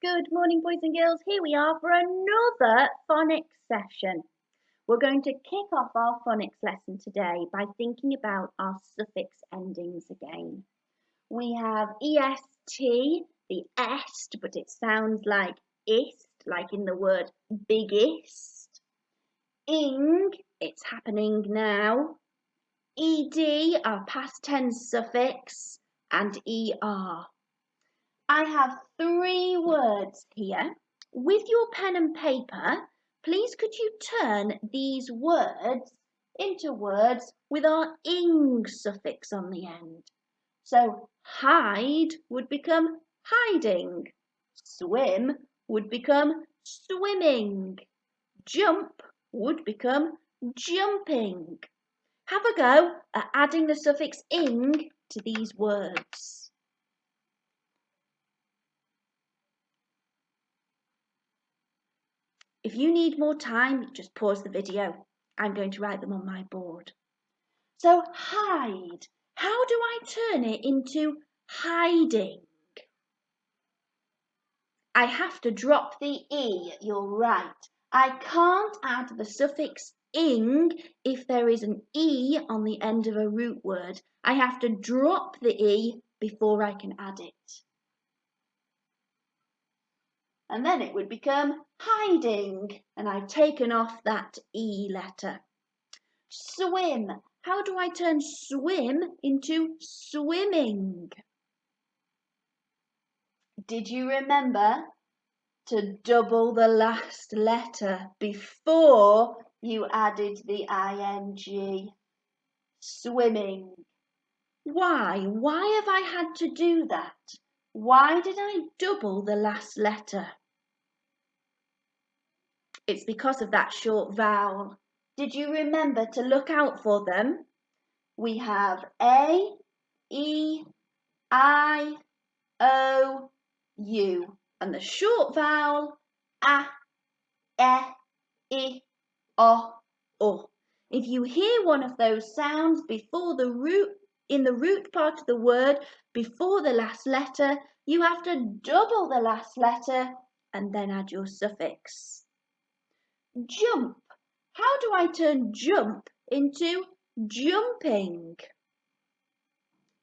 Good morning, boys and girls. Here we are for another phonics session. We're going to kick off our phonics lesson today by thinking about our suffix endings again. We have est, the est, but it sounds like ist, like in the word biggest. Ing, it's happening now. Ed, our past tense suffix, and er. I have 3 words here. With your pen and paper, please could you turn these words into words with our ing suffix on the end. So hide would become hiding. Swim would become swimming. Jump would become jumping. Have a go at adding the suffix ing to these words. If you need more time, just pause the video. I'm going to write them on my board. So hide. How do I turn it into hiding? I have to drop the E, you're right. I can't add the suffix ing if there is an E on the end of a root word. I have to drop the E before I can add it. And then it would become hiding, and I've taken off that E letter. Swim. How do I turn swim into swimming? Did you remember to double the last letter before you added the ing? Swimming. Why? Why have I had to do that? Why did I double the last letter? It's because of that short vowel. Did you remember to look out for them? We have A, E, I, O, U, and the short vowel A, E, I, O. If you hear one of those sounds before the root, in the root part of the word, before the last letter, you have to double the last letter and then add your suffix. Jump. How do I turn jump into jumping?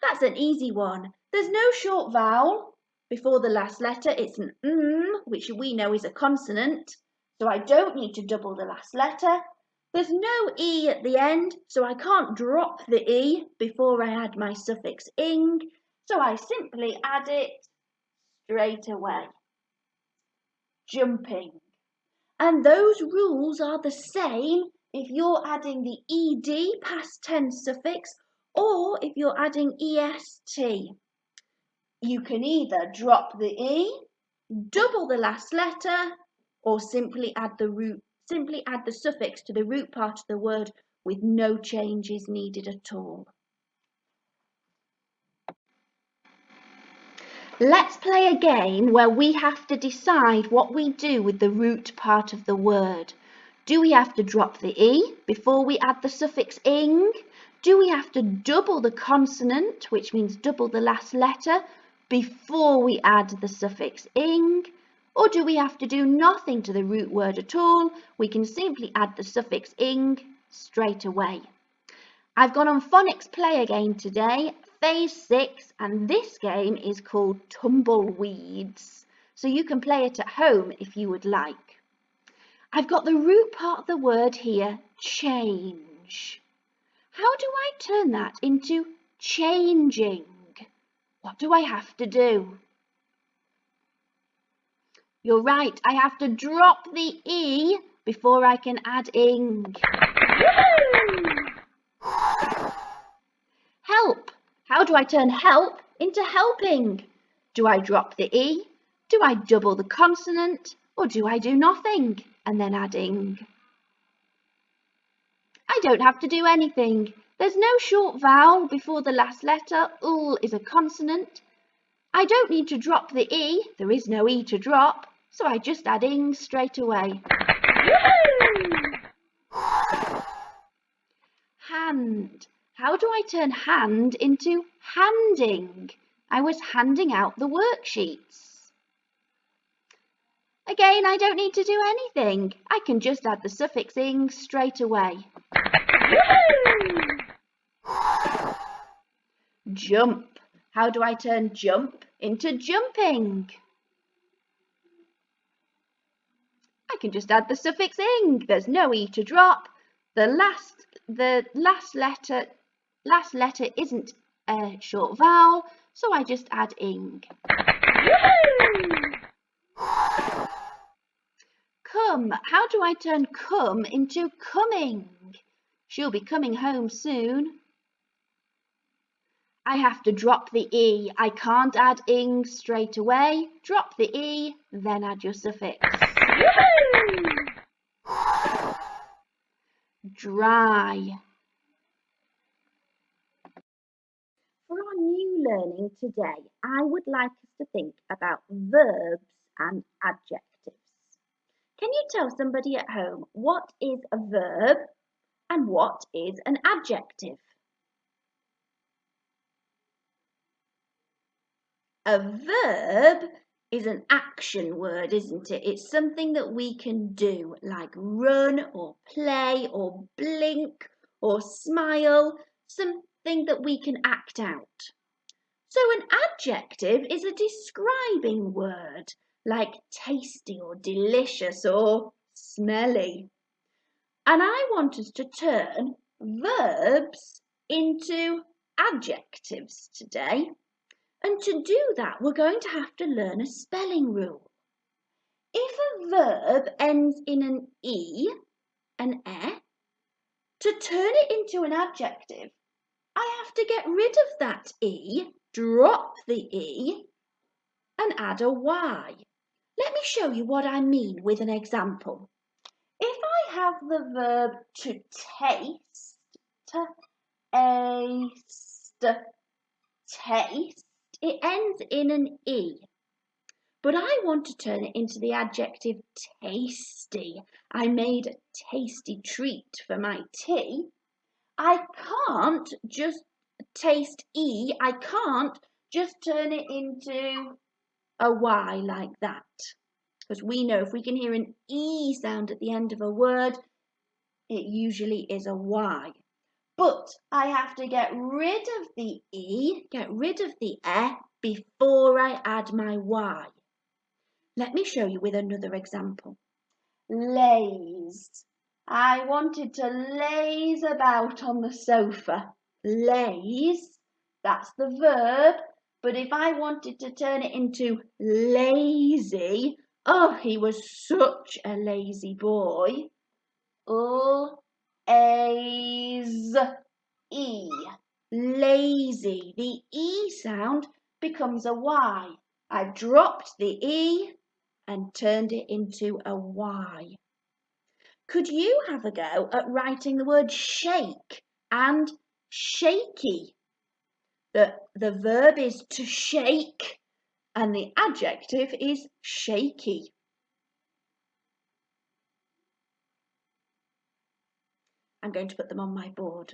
That's an easy one. There's no short vowel before the last letter. It's an which we know is a consonant, so I don't need to double the last letter. There's no E at the end, so I can't drop the E before I add my suffix ing, so I simply add it straight away. Jumping. And those rules are the same if you're adding the ed past tense suffix or if you're adding est. You can either drop the E, double the last letter, or simply add the suffix to the root part of the word with no changes needed at all. Let's play a game where we have to decide what we do with the root part of the word. Do we have to drop the E before we add the suffix ing? Do we have to double the consonant, which means double the last letter, before we add the suffix ing? Or do we have to do nothing to the root word at all? We can simply add the suffix ing straight away. I've gone on Phonics Play Again today, Phase 6, and this game is called Tumbleweeds. So you can play it at home if you would like. I've got the root part of the word here, change. How do I turn that into changing? What do I have to do? You're right, I have to drop the E before I can add ing. Help! How do I turn help into helping? Do I drop the E? Do I double the consonant? Or do I do nothing and then add ing? I don't have to do anything. There's no short vowel before the last letter. Ul is a consonant. I don't need to drop the E. There is no E to drop. So I just add ing straight away. Hand. How do I turn hand into handing? I was handing out the worksheets. Again, I don't need to do anything. I can just add the suffix ing straight away. Jump. How do I turn jump into jumping? I can just add the suffix ing. There's no e to drop. The last letter isn't a short vowel, so I just add ing. Come. How do I turn come into coming? She'll be coming home soon. I have to drop the e. I can't add ing straight away. Drop the e, then add your suffix. Dry. For our new learning today, I would like us to think about verbs and adjectives. Can you tell somebody at home what is a verb and what is an adjective? A verb is an action word, isn't it? It's something that we can do, like run or play or blink or smile, something that we can act out. So an adjective is a describing word, like tasty or delicious or smelly. And I want us to turn verbs into adjectives today. And to do that, we're going to have to learn a spelling rule. If a verb ends in an e, an e, to turn it into an adjective, I have to get rid of that e, drop the e, and add a y. Let me show you what I mean with an example. If I have the verb to taste, taste, it ends in an e. But I want to turn it into the adjective tasty. I made a tasty treat for my tea. I can't just taste e. I can't just turn it into a y like that. Because we know if we can hear an e sound at the end of a word, it usually is a y. But I have to get rid of the e, get rid of the e before I add my y. Let me show you with another example. Laze. I wanted to laze about on the sofa. Laze, that's the verb, but if I wanted to turn it into lazy, oh, he was such a lazy boy. L-A-Z-E. Lazy. The E sound becomes a Y. I've dropped the E and turned it into a Y. Could you have a go at writing the word shake and shaky? The verb is to shake and the adjective is shaky. I'm going to put them on my board.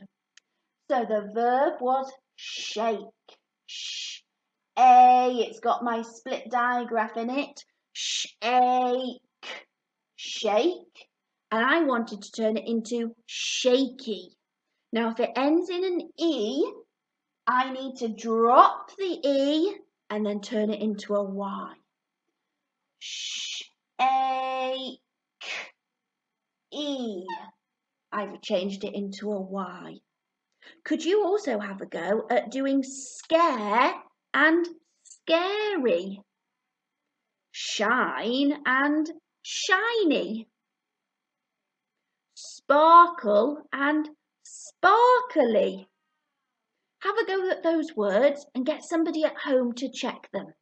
So the verb was shake. It's got my split digraph in it. Shake. Shake. And I wanted to turn it into shaky. Now if it ends in an E, I need to drop the E and then turn it into a Y. Shake. E. I've changed it into a Y. Could you also have a go at doing scare and scary? Shine and shiny. Sparkle and sparkly. Have a go at those words and get somebody at home to check them.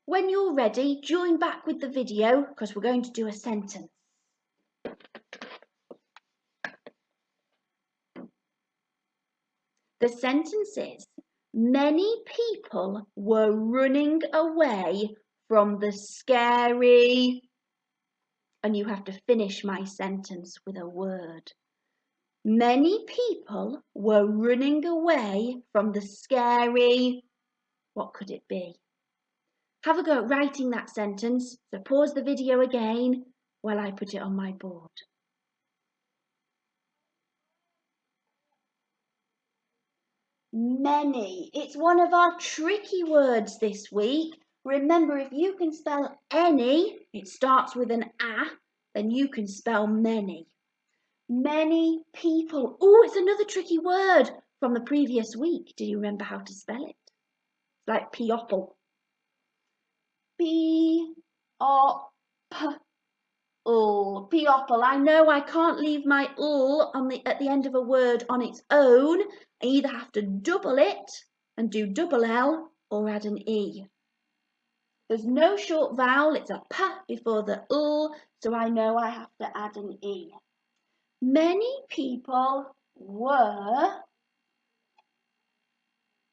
When you're ready, join back with the video because we're going to do a sentence. The sentence is, many people were running away from the scary, and you have to finish my sentence with a word. Many people were running away from the scary, what could it be? Have a go at writing that sentence, so pause the video again while I put it on my board. Many. It's one of our tricky words this week. Remember, if you can spell any, it starts with an A, then you can spell many. Many people. Oh, it's another tricky word from the previous week. Do you remember how to spell it? It's like P-opple. P-o-p-l. P-opple. I know I can't leave my l at the end of a word on its own. I either have to double it and do double L or add an E. There's no short vowel, it's a p before the l, so I know I have to add an E. Many people were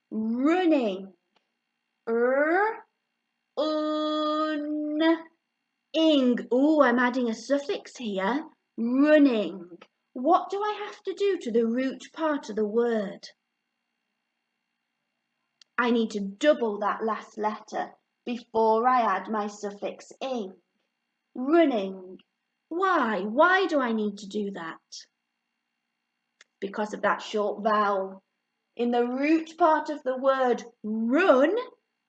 running. Ing. Oh, I'm adding a suffix here. Running. What do I have to do to the root part of the word? I need to double that last letter before I add my suffix ing. Running. Why? Why do I need to do that? Because of that short vowel. In the root part of the word run,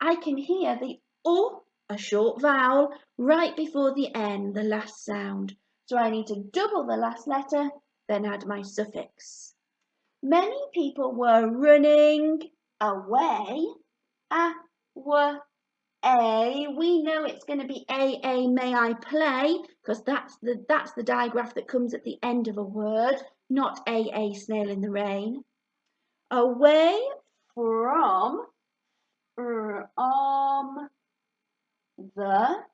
I can hear the U, a short vowel, right before the N, the last sound. So I need to double the last letter, then add my suffix. Many people were running away. We know it's going to be a, may I play, because that's the digraph that comes at the end of a word, not a, snail in the rain. Away from the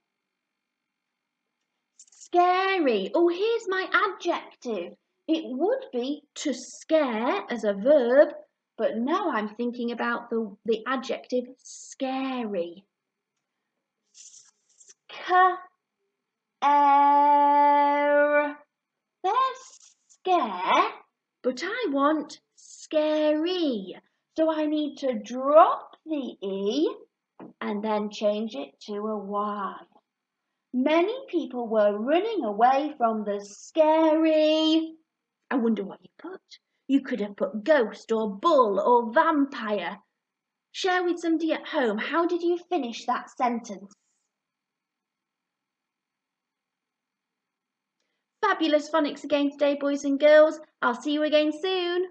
scary. Oh, here's my adjective. It would be to scare as a verb, but now I'm thinking about the adjective scary. There's scare, but I want scary. So I need to drop the E and then change it to a Y. Many people were running away from the scary. I wonder what you put. You could have put ghost or bull or vampire. Share with somebody at home. How did you finish that sentence? Fabulous phonics again today, boys and girls. I'll see you again soon.